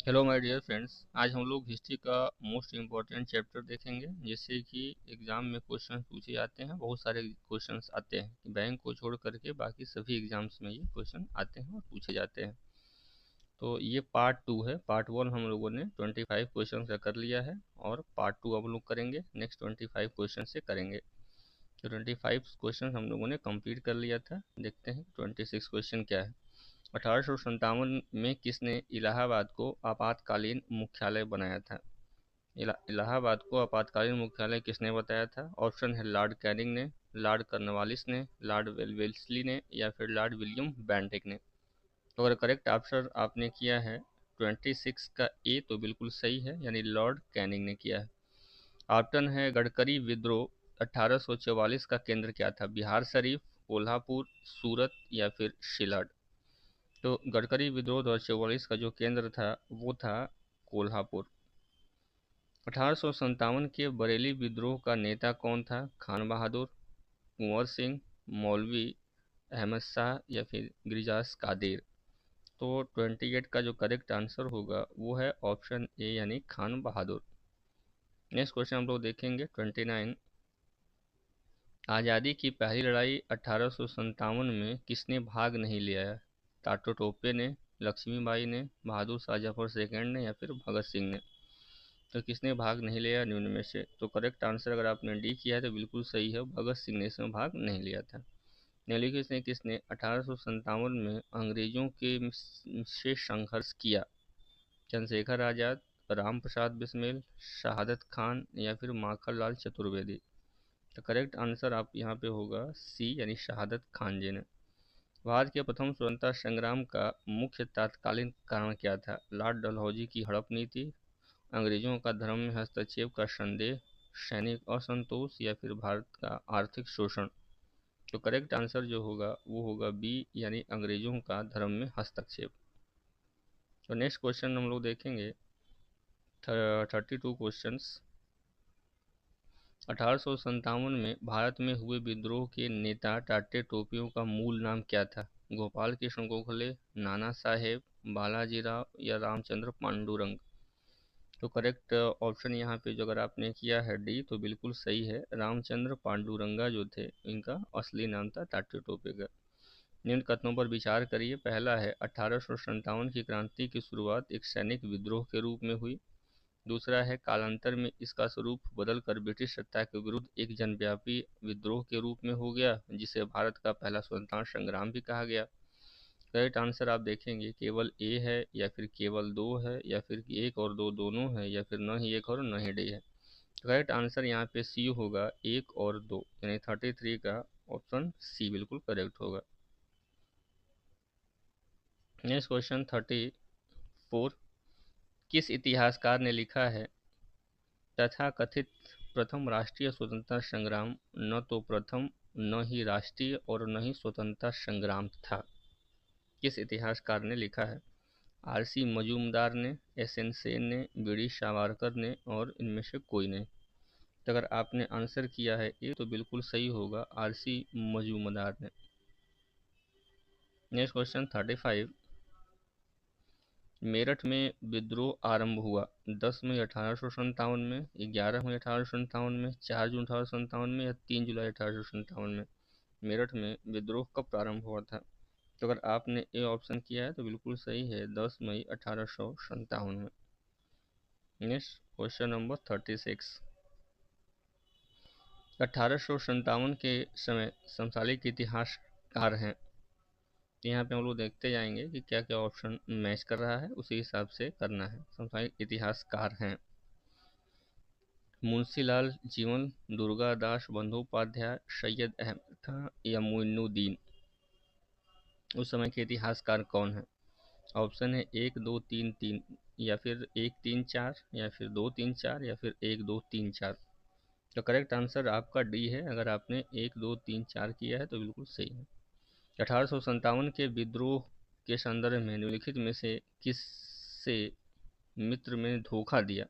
Hello my dear friends. आज हम लोग हिस्ट्री का मोस्ट इम्पॉर्टेंट चैप्टर देखेंगे, जिससे कि एग्ज़ाम में क्वेश्चन पूछे जाते हैं। बहुत सारे क्वेश्चंस आते हैं, बैंक को छोड़ करके बाकी सभी एग्ज़ाम्स में ये क्वेश्चन आते हैं और पूछे जाते हैं। तो ये पार्ट 2 है। पार्ट 1 हम लोगों ने 25 क्वेश्चन का कर लिया है, और पार्ट 2 अब लोग करेंगे, नेक्स्ट 25 क्वेश्चन से करेंगे। तो 25 क्वेश्चन हम लोगों ने कंप्लीट कर लिया था। देखते हैं 26 क्वेश्चन क्या है। 1857 में किसने इलाहाबाद को आपातकालीन मुख्यालय बनाया था? इलाहाबाद को आपातकालीन मुख्यालय किसने बताया था? ऑप्शन है लॉर्ड कैनिंग ने, लॉर्ड कॉर्नवालिस ने, लॉर्ड वेल्लेस्ली ने, या फिर लॉर्ड विलियम बेंटिक ने। तो अगर करेक्ट आंसर आपने किया है 26 का ए, तो बिल्कुल सही है, यानी लॉर्ड कैनिंग ने किया है। ऑप्शन है गडकरी विद्रोह 1844 का केंद्र क्या था? बिहार शरीफ, कोल्हापुर, सूरत, या फिर शिलाड। तो गडकरी विद्रोह 2044 का जो केंद्र था वो था कोल्हापुर। 1857 के बरेली विद्रोह का नेता कौन था? खान बहादुर, कुंवर सिंह, मौलवी अहमद शाह, या फिर गिरिजास कादिर। तो 28 का जो करेक्ट आंसर होगा वो है ऑप्शन ए, यानी खान बहादुर। नेक्स्ट क्वेश्चन हम लोग देखेंगे 29। आज़ादी की पहली लड़ाई 1857 में किसने भाग नहीं लिया है? टाटो टोपे ने, लक्ष्मीबाई ने, बहादुर शाह जफर सेकंड ने, या फिर भगत सिंह ने। तो किसने भाग नहीं लिया निम्न में से? तो करेक्ट आंसर अगर आपने डी किया है तो बिल्कुल सही है, भगत सिंह ने इसमें भाग नहीं लिया था। निम्नलिखित में किसने 1857 में अंग्रेजों के से संघर्ष किया? चंद्रशेखर आज़ाद, राम प्रसाद बिस्मिल, शहादत खान, या फिर माखनलाल चतुर्वेदी। तो करेक्ट आंसर आप यहाँ पे होगा सी, यानी शहादत खान जी ने। भारत के प्रथम स्वतंत्रता संग्राम का मुख्य तत्कालीन कारण क्या था? लॉर्ड डलहौजी की हड़प नीति, अंग्रेजों का धर्म में हस्तक्षेप का संदेह, सैनिक असंतोष, या फिर भारत का आर्थिक शोषण। तो करेक्ट आंसर जो होगा वो होगा बी, यानी अंग्रेजों का धर्म में हस्तक्षेप। तो नेक्स्ट क्वेश्चन हम लोग देखेंगे 32 क्वेश्चन। 1857 में भारत में हुए विद्रोह के नेता टाटे टोपियों का मूल नाम क्या था? गोपाल कृष्ण गोखले, नाना साहेब, बालाजी राव, या रामचंद्र पांडुरंग। तो करेक्ट ऑप्शन यहाँ पे जो अगर आपने किया है डी, तो बिल्कुल सही है, रामचंद्र पांडुरंगा जो थे इनका असली नाम था टाटे टोपे का। निम्न कथनों पर विचार करिए। पहला है 1857 की क्रांति की शुरुआत एक सैनिक विद्रोह के रूप में हुई। दूसरा है कालांतर में इसका स्वरूप बदलकर ब्रिटिश सत्ता के विरुद्ध एक जनव्यापी विद्रोह के रूप में हो गया, जिसे भारत का पहला स्वतंत्रता संग्राम भी कहा गया। करेक्ट आंसर आप देखेंगे केवल ए है, या फिर केवल दो है, या फिर एक और दो दोनों है, या फिर न ही एक और न ही डी है। करेक्ट आंसर यहाँ पे सी होगा, एक और दो, यानी 33 का ऑप्शन सी बिल्कुल करेक्ट होगा। Next question 34। किस इतिहासकार ने लिखा है तथाकथित प्रथम राष्ट्रीय स्वतंत्रता संग्राम न तो प्रथम, न ही राष्ट्रीय, और न ही स्वतंत्रता संग्राम था? किस इतिहासकार ने लिखा है? आरसी मजूमदार ने, एसएन सेन ने, बीडी सावरकर ने, और इनमें से कोई नहीं। तो अगर आपने आंसर किया है ए, तो बिल्कुल सही होगा, आरसी मजूमदार ने। Next question 35। मेरठ में विद्रोह आरंभ हुआ 10 मई 1857 में, 11 मई 1857 में, 4 जून 1857 में, या 3 जुलाई 1857 में। मेरठ में विद्रोह कब प्रारंभ हुआ था? तो अगर आपने ए ऑप्शन किया है तो बिल्कुल सही है, 10 मई 1857 में। Next question number 36। 1857 के समय समकालीन इतिहासकार हैं। तो यहाँ पे हम लोग देखते जाएंगे कि क्या क्या ऑप्शन मैच कर रहा है, उसी हिसाब से करना है। समकालीन इतिहासकार हैं मुंशीलाल जीवन, दुर्गादास बंदोपाध्याय, सैयद अहमद खां, या मोइनुद्दीन। उस समय के इतिहासकार कौन है? ऑप्शन है 1 2 3 3, या फिर 1 3 4, या फिर 2 3 4, या फिर 1 2 3 4। तो करेक्ट आंसर आपका डी है, अगर आपने 1 2 3 4 किया है तो बिल्कुल सही है। 1857 के विद्रोह के संदर्भ में निम्नलिखित में से किससे मित्र में धोखा दिया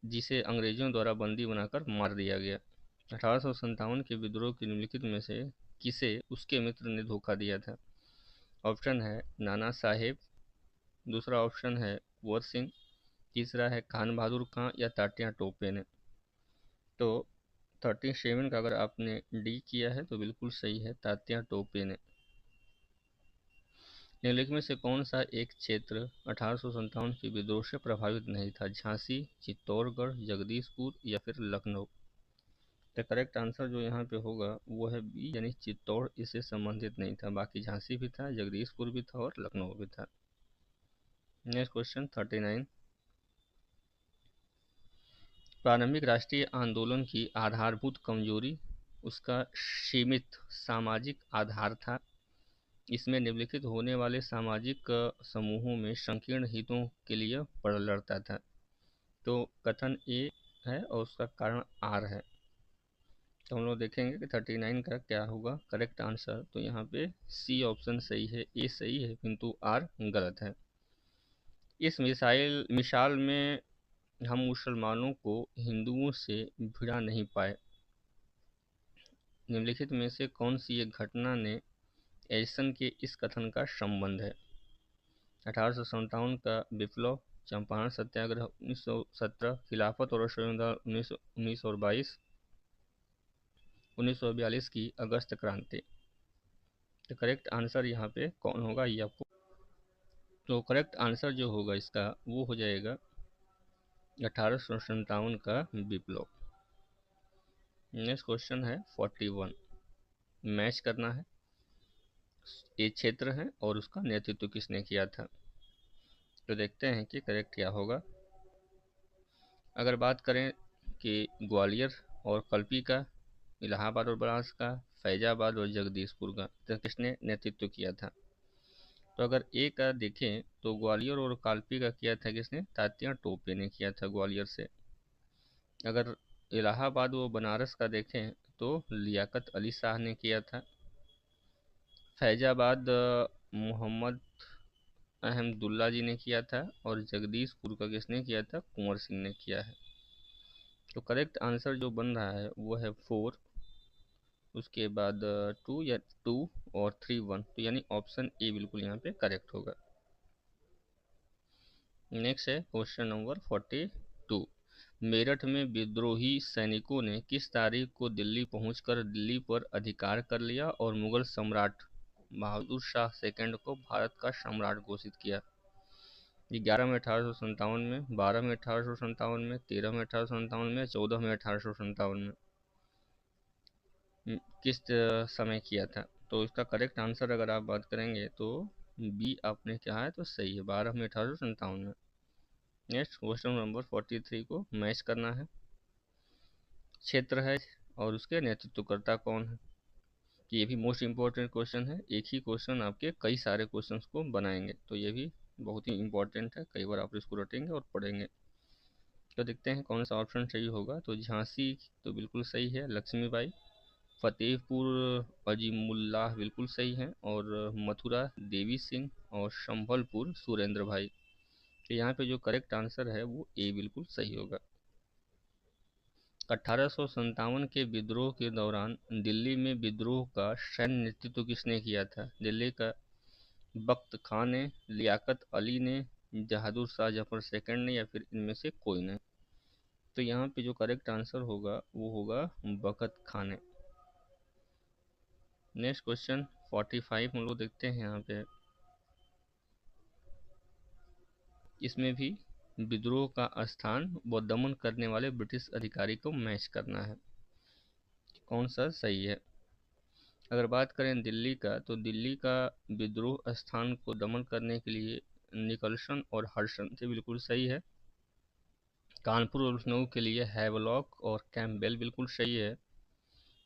जिसे अंग्रेजों द्वारा बंदी बनाकर मार दिया गया? 1857 के विद्रोह के निम्नलिखित में से किसे उसके मित्र ने धोखा दिया था? ऑप्शन है नाना साहेब, दूसरा ऑप्शन है कुंवर सिंह, तीसरा है खान बहादुर खां या तात्या टोपे ने। तो 37 का अगर आपने डी किया है तो बिल्कुल सही है, तात्या टोपे ने। निम्नलिखित में से कौन सा एक क्षेत्र 1857 के विद्रोह से प्रभावित नहीं था? झांसी, चित्तौड़गढ़, जगदीशपुर या फिर लखनऊ। तो करेक्ट आंसर जो यहाँ पे होगा वो है बी, यानी चित्तौड़ इससे संबंधित नहीं था। बाकी झांसी भी था, जगदीशपुर भी था और लखनऊ भी था। Next question 39। प्रारंभिक राष्ट्रीय आंदोलन की आधारभूत कमजोरी उसका सीमित सामाजिक आधार था। इसमें निम्नलिखित होने वाले सामाजिक समूहों में संकीर्ण हितों के लिए लड़ता था। तो कथन ए है और उसका कारण आर है। तो हम लोग देखेंगे कि 39 का क्या होगा करेक्ट आंसर। तो यहाँ पे सी ऑप्शन सही है, ए सही है किंतु आर गलत है। इस मिसाल में हम मुसलमानों को हिंदुओं से भिड़ा नहीं पाए। निम्नलिखित में से कौन सी एक घटना ने एडिसन के इस कथन का संबंध है? 1857 का विप्लव, चंपारण सत्याग्रह 1917, खिलाफत और असहयोग 1919 और 22, 1942 की अगस्त क्रांति। तो करेक्ट आंसर यहाँ पे कौन होगा ये आपको, तो करेक्ट आंसर जो होगा इसका वो हो जाएगा 1857 का विप्लव। नेक्स्ट क्वेश्चन है 41। मैच करना है, एक क्षेत्र है और उसका नेतृत्व किसने किया था। तो देखते हैं कि करेक्ट क्या होगा। अगर बात करें कि ग्वालियर और कल्पी का, इलाहाबाद और बनारस का, फैजाबाद और जगदीशपुर का, तो किसने नेतृत्व किया था? तो अगर ए का देखें तो ग्वालियर और कालपी का किया था किसने? तात्या टोपे ने किया था ग्वालियर से। अगर इलाहाबाद व बनारस का देखें तो लियाकत अली शाह ने किया था। फैजाबाद मोहम्मद अहमदुल्ला जी ने किया था और जगदीशपुर का किसने किया था? कुंवर सिंह ने किया है। तो करेक्ट आंसर जो बन रहा है वो है 4, उसके बाद 2 या 2 और 3 1, तो यानी ऑप्शन ए बिल्कुल यहाँ पे करेक्ट होगा। नेक्स्ट है क्वेश्चन नंबर 42। मेरठ में विद्रोही सैनिकों ने किस तारीख को दिल्ली पहुंचकर दिल्ली पर अधिकार कर लिया और मुगल सम्राट बहादुर शाह सेकंड को भारत का सम्राट घोषित किया? 11 में 1857 में, 12 में 1857 में, 13 में 1857 में, 14 में 1857 में, किस समय किया था? तो इसका करेक्ट आंसर अगर आप बात करेंगे तो बी आपने क्या है तो सही है, 12 में 1857 में। नेक्स्ट क्वेश्चन नंबर 43 को मैच करना है, क्षेत्र है और उसके नेतृत्वकर्ता कौन है। ये भी मोस्ट इम्पोर्टेंट क्वेश्चन है, एक ही क्वेश्चन आपके कई सारे क्वेश्चंस को बनाएंगे, तो ये भी बहुत ही इम्पोर्टेंट है, कई बार आप इसको रटेंगे और पढ़ेंगे। तो देखते हैं कौन सा ऑप्शन सही होगा। तो झांसी तो बिल्कुल सही है, लक्ष्मीबाई। फतेहपुर अजीमुल्लाह बिल्कुल सही है, और मथुरा देवी सिंह, और संभलपुर सुरेंद्र भाई। तो यहाँ पे जो करेक्ट आंसर है वो ए बिल्कुल सही होगा। 1857 के विद्रोह के दौरान दिल्ली में विद्रोह का सैन्य नेतृत्व किसने किया था? दिल्ली का बख्त खान ने, लियाकत अली ने, बहादुर शाह जफर सेकंड ने, या फिर इनमें से कोई ने। तो यहाँ पे जो करेक्ट आंसर होगा वो होगा बख्त खान ने। नेक्स्ट क्वेश्चन 45 हम लोग देखते हैं यहाँ पे, इसमें भी विद्रोह का स्थान व दमन करने वाले ब्रिटिश अधिकारी को मैच करना है, कौन सा सही है। अगर बात करें दिल्ली का तो दिल्ली का विद्रोह स्थान को दमन करने के लिए निकलसन और हडसन थे, बिल्कुल सही है। कानपुर और लखनऊ के लिए हैवलॉक और कैम्पबेल बिल्कुल सही है।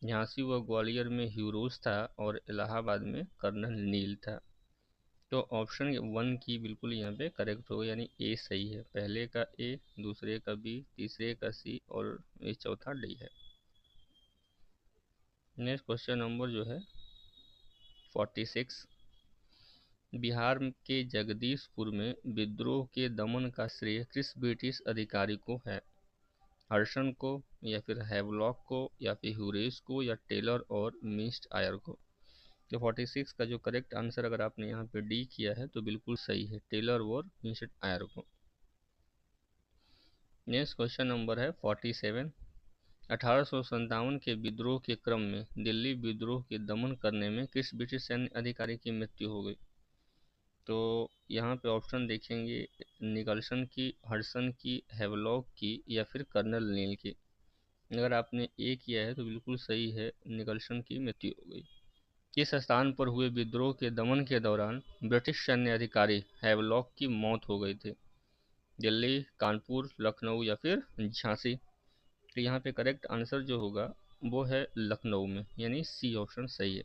झांसी व ग्वालियर में ह्यूरोज था और इलाहाबाद में कर्नल नील था। तो ऑप्शन 1 की बिल्कुल यहाँ पे करेक्ट होगा, यानी ए सही है। पहले का ए, दूसरे का बी, तीसरे का सी और ये चौथा डी है। नेक्स्ट क्वेश्चन नंबर जो है 46। बिहार के जगदीशपुर में विद्रोह के दमन का श्रेय किस ब्रिटिश अधिकारी को है? हडसन को, या फिर हैवलॉक को, या फिर ह्यूरेस को, या टेलर और मिस्ट आयर को। तो 46 का जो करेक्ट आंसर अगर आपने यहाँ पे डी किया है तो बिल्कुल सही है, टेलर वॉर विंसेंट आयर को। नेक्स्ट क्वेश्चन नंबर है 47। 1857 के विद्रोह के क्रम में दिल्ली विद्रोह के दमन करने में किस ब्रिटिश सैन्य अधिकारी की मृत्यु हो गई? तो यहाँ पे ऑप्शन देखेंगे, निकल्सन की, हडसन की, हैवलॉक की, या फिर कर्नल नील की। अगर आपने ए किया है तो बिल्कुल सही है, निकल्सन की मृत्यु हो गई। किस स्थान पर हुए विद्रोह के दमन के दौरान ब्रिटिश सैन्य अधिकारी हैवलॉक की मौत हो गई थी? दिल्ली, कानपुर, लखनऊ या फिर झांसी? तो यहाँ पे करेक्ट आंसर जो होगा वो है लखनऊ में, यानी सी ऑप्शन सही है।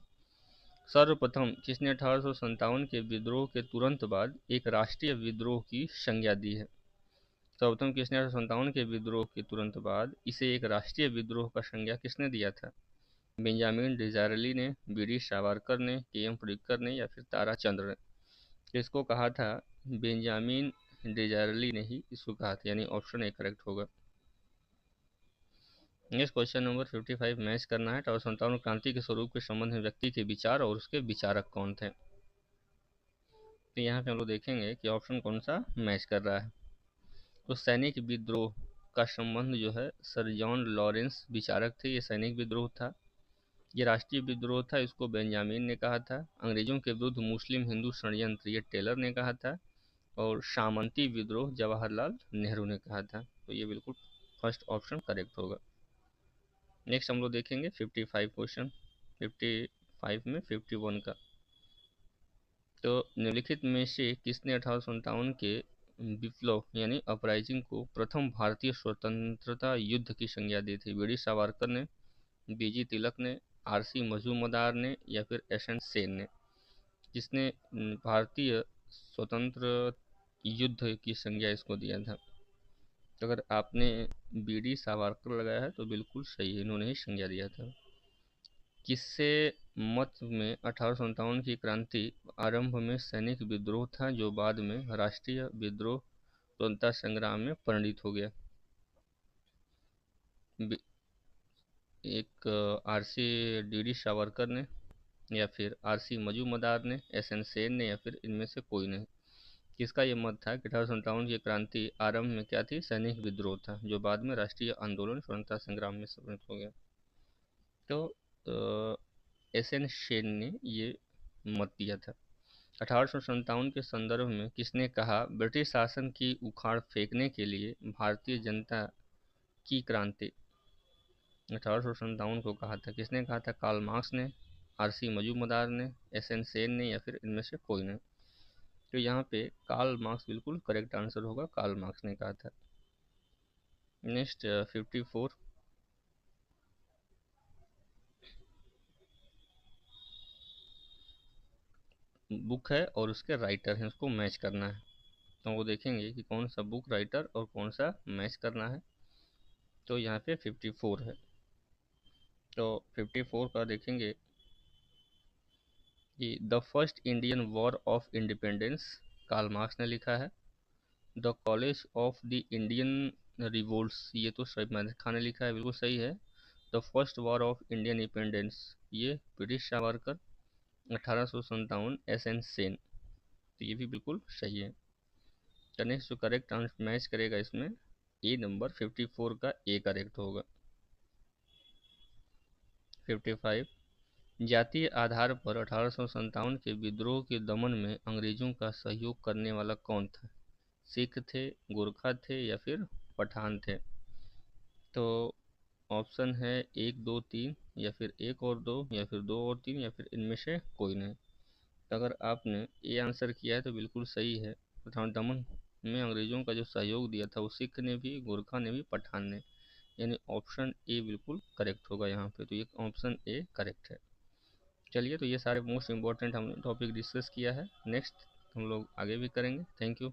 सर्वप्रथम किसने 1857 के विद्रोह के तुरंत बाद एक राष्ट्रीय विद्रोह की संज्ञा दी है? सर्वप्रथम किसने 1857 के विद्रोह के तुरंत बाद इसे एक राष्ट्रीय विद्रोह का संज्ञा किसने दिया था? बेंजामिन डिज़ायरली ने, बी.डी. सावरकर ने, के.एम. पडिक्कर ने, या फिर ताराचंद्र ने? इसको कहा था बेंजामिन डिज़ायरली ने ही इसको कहा था, यानी ऑप्शन ए करेक्ट होगा। नेक्स्ट क्वेश्चन नंबर 55 मैच करना है। 1857 क्रांति के स्वरूप के संबंध में व्यक्ति के विचार और उसके विचारक कौन थे? तो यहाँ पे हम लोग देखेंगे कि ऑप्शन कौन सा मैच कर रहा है। तो सैनिक विद्रोह का संबंध जो है सर जॉन लॉरेंस विचारक थे, ये सैनिक विद्रोह था। ये राष्ट्रीय विद्रोह था, इसको बेंजामिन ने कहा था। अंग्रेजों के विरुद्ध मुस्लिम हिंदू षड्यंत्र, ये टेलर ने कहा था। और सामंती विद्रोह जवाहरलाल नेहरू ने कहा था। तो ये बिल्कुल फर्स्ट ऑप्शन करेक्ट होगा। नेक्स्ट हम लोग देखेंगे 55 क्वेश्चन, 55 में 51 का। तो निम्नलिखित में से किसने 1857 के विप्लव यानी अपराइजिंग को प्रथम भारतीय स्वतंत्रता युद्ध की संज्ञा दी थी? बी.डी. सावरकर ने, बी.जी. तिलक ने, आर.सी. मजूमदार ने, या फिर एस.एन. सेन ने? जिसने भारतीय स्वतंत्र युद्ध की संज्ञा इसको दिया था? तो अगर आपने बी.डी. सावरकर लगाया है तो बिल्कुल सही है, इन्होंने ही संज्ञा दिया था। किससे मत में 1857 की क्रांति आरंभ में सैनिक विद्रोह था जो बाद में राष्ट्रीय विद्रोह स्वतंत्रता संग्राम में परिणत हो गया? एक आर.सी. डी.डी. सावरकर ने, या फिर आर.सी. मजूमदार ने, एस.एन. सेन ने, या फिर इनमें से कोई नहीं? किसका ये मत था कि 1857 की क्रांति आरंभ में क्या थी? सैनिक विद्रोह था जो बाद में राष्ट्रीय आंदोलन स्वतंत्रता संग्राम में परिणत हो गया। तो एस.एन. सेन ने ये मत दिया था। 1857 के संदर्भ में किसने कहा ब्रिटिश शासन की उखाड़ फेंकने के लिए भारतीय जनता की क्रांति? 1857 को कहा था, किसने कहा था? कार्ल मार्क्स ने, आर.सी. मजूमदार ने, एस.एन. सेन ने, या फिर इनमें से कोई ने? तो यहाँ पे कार्ल मार्क्स बिल्कुल करेक्ट आंसर होगा, कार्ल मार्क्स ने कहा था। नेक्स्ट 54 बुक है और उसके राइटर हैं, उसको मैच करना है। तो वो देखेंगे कि कौन सा बुक राइटर और कौन सा मैच करना है। तो यहाँ पे 54 है, तो 54 का देखेंगे कि the first Indian war of independence Karl Marx ने लिखा है। The college of the Indian revolts, ये तो सईद खान ने लिखा है, बिल्कुल सही है। The first war of Indian independence, ये ब्रिटिश सावरकर। 1857 एस.एन. सेन, तो ये भी बिल्कुल सही है। तो नेक्स्ट जो करेक्ट आंसर मैच करेगा इसमें ए नंबर 54 का ए करेक्ट होगा। 55 जातीय आधार पर 1857 के विद्रोह के दमन में अंग्रेजों का सहयोग करने वाला कौन था? सिख थे, गोरखा थे, या फिर पठान थे? तो ऑप्शन है 1, 2, 3, या फिर 1 और 2, या फिर 2 और 3, या फिर इनमें से कोई नहीं? तो अगर आपने ए आंसर किया है तो बिल्कुल सही है। पठान दमन में अंग्रेजों का जो सहयोग दिया था वो सिख ने भी, गोरखा ने भी, पठान ने, यानी ऑप्शन ए बिल्कुल करेक्ट होगा यहाँ पे। तो ये ऑप्शन ए करेक्ट है। चलिए, तो ये सारे मोस्ट इम्पोर्टेंट हमने टॉपिक डिस्कस किया है। नेक्स्ट हम लोग आगे भी करेंगे। Thank you.